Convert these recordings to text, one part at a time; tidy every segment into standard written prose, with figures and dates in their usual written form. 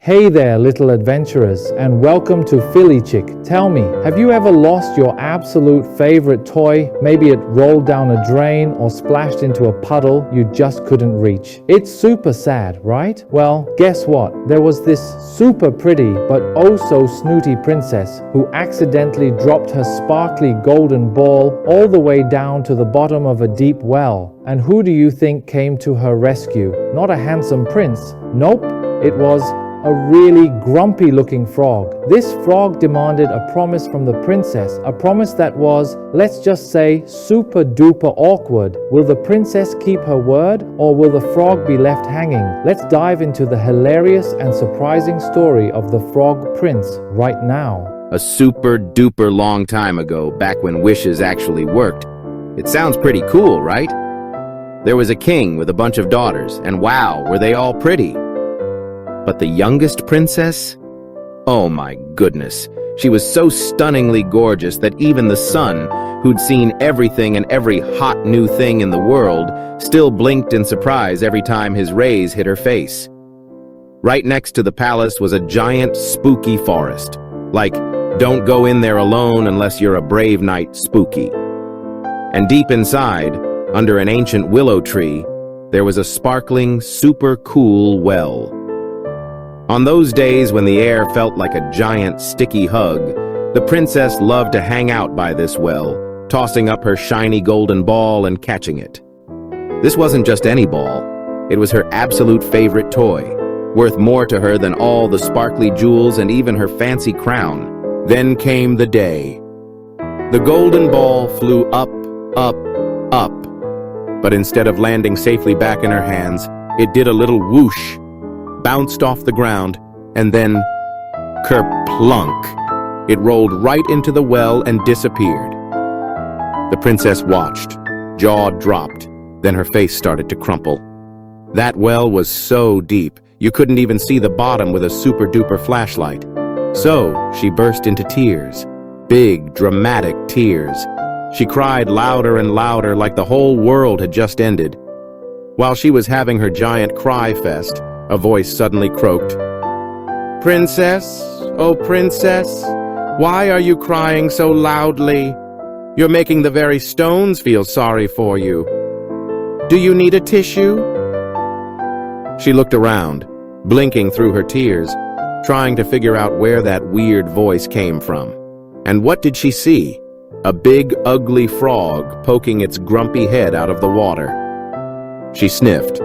Hey there, little adventurers, and welcome to Philly Chick. Tell me, have you ever lost your absolute favorite toy? Maybe it rolled down a drain or splashed into a puddle you just couldn't reach. It's super sad, right? Well, guess what? There was this super pretty but oh so snooty princess who accidentally dropped her sparkly golden ball all the way down to the bottom of a deep well. And who do you think came to her rescue? Not a handsome prince. Nope, it was a really grumpy looking frog. This frog demanded a promise from the princess, a promise that was, let's just say, super duper awkward. Will the princess keep her word, or will the frog be left hanging? Let's dive into the hilarious and surprising story of the Frog Prince right now. A super duper long time ago, back when wishes actually worked. It sounds pretty cool, right? There was a king with a bunch of daughters, and wow, were they all pretty. But the youngest princess? Oh my goodness. She was so stunningly gorgeous that even the sun, who'd seen everything and every hot new thing in the world, still blinked in surprise every time his rays hit her face. Right next to the palace was a giant spooky forest. Like, don't go in there alone unless you're a brave knight spooky. And deep inside, under an ancient willow tree, there was a sparkling, super cool well. On those days when the air felt like a giant sticky hug, the princess loved to hang out by this well, tossing up her shiny golden ball and catching it. This wasn't just any ball. It was her absolute favorite toy, worth more to her than all the sparkly jewels and even her fancy crown. Then came the day. The golden ball flew up, up, up. But instead of landing safely back in her hands, it did a little whoosh, bounced off the ground, and then kerplunk. It rolled right into the well and disappeared. The princess watched, jaw dropped, then her face started to crumple. That well was so deep, you couldn't even see the bottom with a super-duper flashlight. So she burst into tears, big, dramatic tears. She cried louder and louder like the whole world had just ended. While she was having her giant cry fest, a voice suddenly croaked, "Princess, oh princess, why are you crying so loudly? You're making the very stones feel sorry for you. Do you need a tissue?" She looked around, blinking through her tears, trying to figure out where that weird voice came from. And what did she see? A big, ugly frog poking its grumpy head out of the water. She sniffed.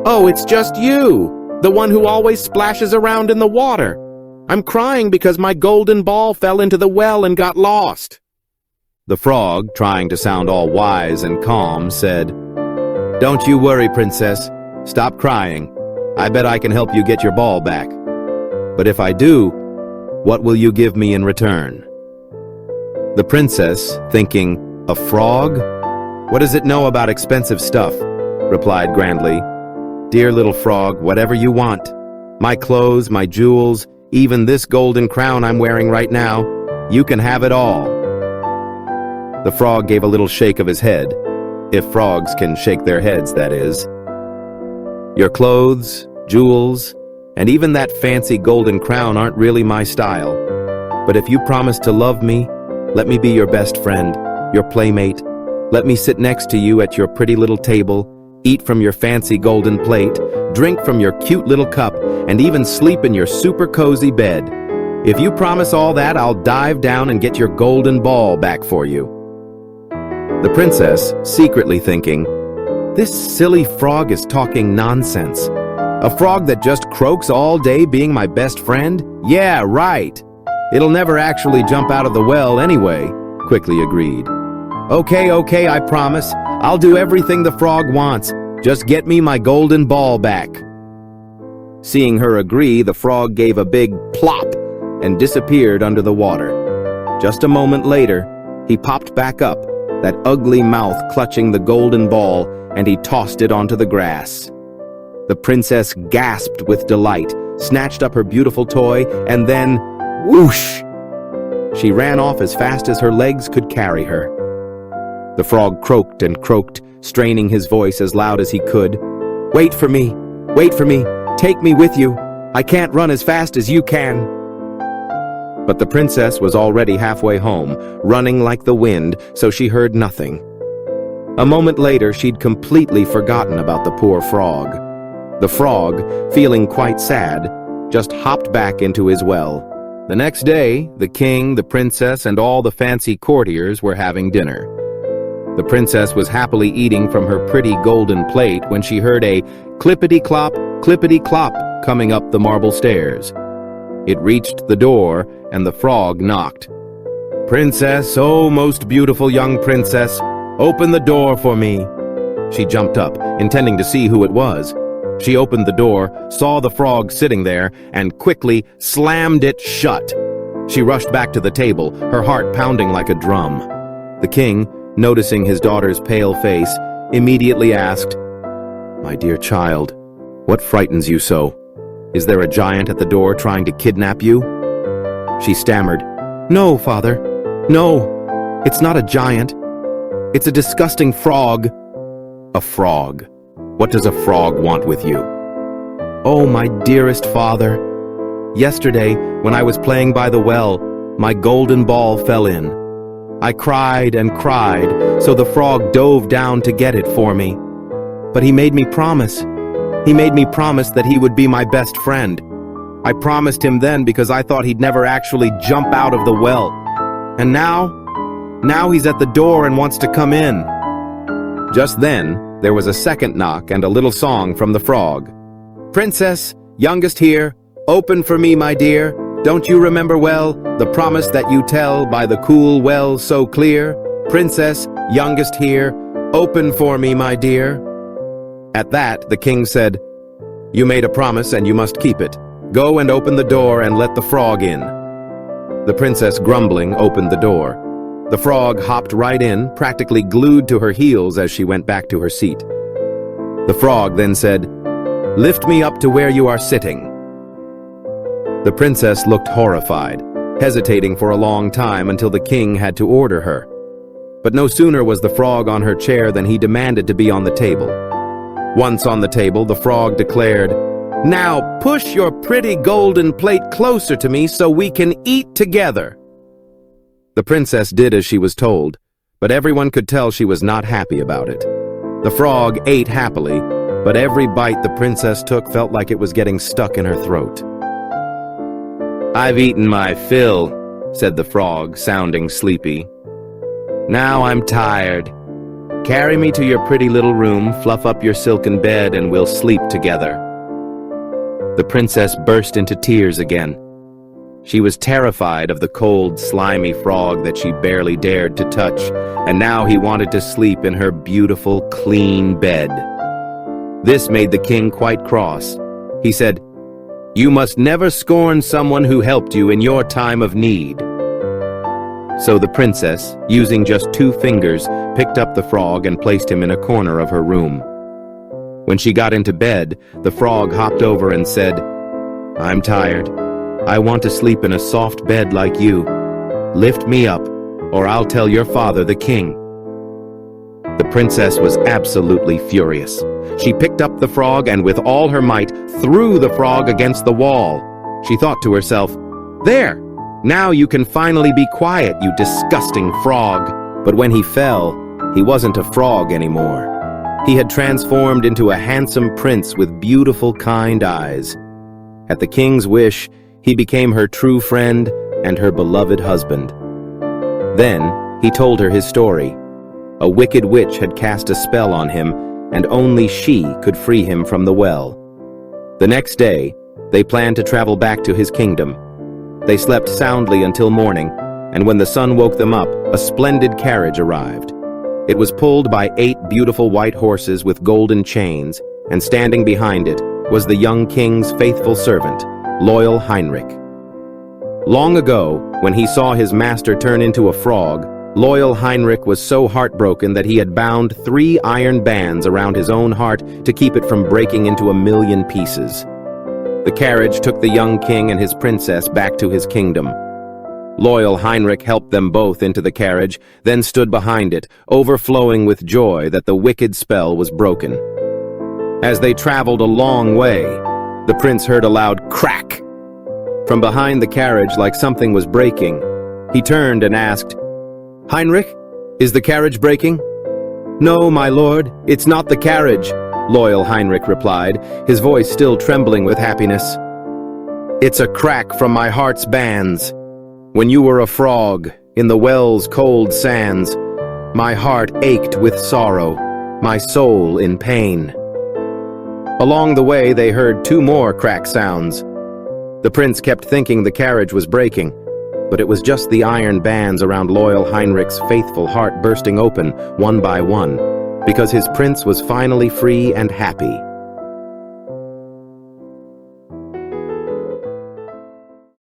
"Oh, it's just you, the one who always splashes around in the water. I'm crying because my golden ball fell into the well and got lost." The frog, trying to sound all wise and calm, said, "Don't you worry, princess. Stop crying. I bet I can help you get your ball back. But if I do, what will you give me in return?" The princess, thinking, "A frog? What does it know about expensive stuff?" replied grandly, "Dear little frog, whatever you want. My clothes, my jewels, even this golden crown I'm wearing right now, you can have it all." The frog gave a little shake of his head. If frogs can shake their heads, that is. "Your clothes, jewels, and even that fancy golden crown aren't really my style. But if you promise to love me, let me be your best friend, your playmate. Let me sit next to you at your pretty little table, eat from your fancy golden plate, drink from your cute little cup, and even sleep in your super cozy bed. If you promise all that, I'll dive down and get your golden ball back for you." The princess, secretly thinking, "This silly frog is talking nonsense. A frog that just croaks all day being my best friend? Yeah, right. It'll never actually jump out of the well anyway," quickly agreed. Okay, I promise. I'll do everything the frog wants. Just get me my golden ball back." Seeing her agree, the frog gave a big plop and disappeared under the water. Just a moment later, he popped back up, that ugly mouth clutching the golden ball, and he tossed it onto the grass. The princess gasped with delight, snatched up her beautiful toy, and then, whoosh! She ran off as fast as her legs could carry her. The frog croaked and croaked, straining his voice as loud as he could. Wait for me, take me with you. I can't run as fast as you can." But the princess was already halfway home, running like the wind, so she heard nothing. A moment later, she'd completely forgotten about the poor frog. The frog, feeling quite sad, just hopped back into his well. The next day, the king, the princess, and all the fancy courtiers were having dinner. The princess was happily eating from her pretty golden plate when she heard a clippity-clop, clippity-clop coming up the marble stairs. It reached the door, and the frog knocked. "Princess, oh most beautiful young princess, open the door for me." She jumped up, intending to see who it was. She opened the door, saw the frog sitting there, and quickly slammed it shut. She rushed back to the table, her heart pounding like a drum. The king, noticing his daughter's pale face, immediately asked, "My dear child, what frightens you so? Is there a giant at the door trying to kidnap you?" She stammered, "No, father. No, it's not a giant. It's a disgusting frog." "A frog? What does a frog want with you?" "Oh, my dearest father. Yesterday, when I was playing by the well, my golden ball fell in. I cried and cried, so the frog dove down to get it for me. But he made me promise. He made me promise that he would be my best friend. I promised him then because I thought he'd never actually jump out of the well. And now he's at the door and wants to come in." Just then, there was a second knock and a little song from the frog. "Princess, youngest here, open for me, my dear. Don't you remember well the promise that you tell by the cool well so clear? Princess, youngest here, open for me, my dear." At that, the king said, "You made a promise and you must keep it. Go and open the door and let the frog in." The princess, grumbling, opened the door. The frog hopped right in, practically glued to her heels as she went back to her seat. The frog then said, "Lift me up to where you are sitting." The princess looked horrified, hesitating for a long time until the king had to order her. But no sooner was the frog on her chair than he demanded to be on the table. Once on the table, the frog declared, "Now push your pretty golden plate closer to me so we can eat together." The princess did as she was told, but everyone could tell she was not happy about it. The frog ate happily, but every bite the princess took felt like it was getting stuck in her throat. "I've eaten my fill," said the frog, sounding sleepy. "Now I'm tired. Carry me to your pretty little room, fluff up your silken bed, and we'll sleep together." The princess burst into tears again. She was terrified of the cold, slimy frog that she barely dared to touch, and now he wanted to sleep in her beautiful, clean bed. This made the king quite cross. He said, "You must never scorn someone who helped you in your time of need." So the princess, using just 2 fingers, picked up the frog and placed him in a corner of her room. When she got into bed, the frog hopped over and said, "I'm tired. I want to sleep in a soft bed like you. Lift me up, or I'll tell your father, the king." The princess was absolutely furious. She picked up the frog and with all her might threw the frog against the wall. She thought to herself, "There! Now you can finally be quiet, you disgusting frog." But when he fell, he wasn't a frog anymore. He had transformed into a handsome prince with beautiful, kind eyes. At the king's wish, he became her true friend and her beloved husband. Then he told her his story. A wicked witch had cast a spell on him, and only she could free him from the well. The next day, they planned to travel back to his kingdom. They slept soundly until morning, and when the sun woke them up, a splendid carriage arrived. It was pulled by 8 beautiful white horses with golden chains, and standing behind it was the young king's faithful servant, loyal Heinrich. Long ago, when he saw his master turn into a frog, loyal Heinrich was so heartbroken that he had bound 3 iron bands around his own heart to keep it from breaking into a million pieces. The carriage took the young king and his princess back to his kingdom. Loyal Heinrich helped them both into the carriage, then stood behind it, overflowing with joy that the wicked spell was broken. As they traveled a long way, The prince heard a loud crack from behind the carriage, like something was breaking. He turned and asked, "Heinrich, is the carriage breaking?" "No, my lord, it's not the carriage," loyal Heinrich replied, his voice still trembling with happiness. "It's a crack from my heart's bands. When you were a frog in the well's cold sands, my heart ached with sorrow, my soul in pain." Along the way, they heard two more crack sounds. The prince kept thinking the carriage was breaking, but it was just the iron bands around loyal Heinrich's faithful heart bursting open one by one, because his prince was finally free and happy.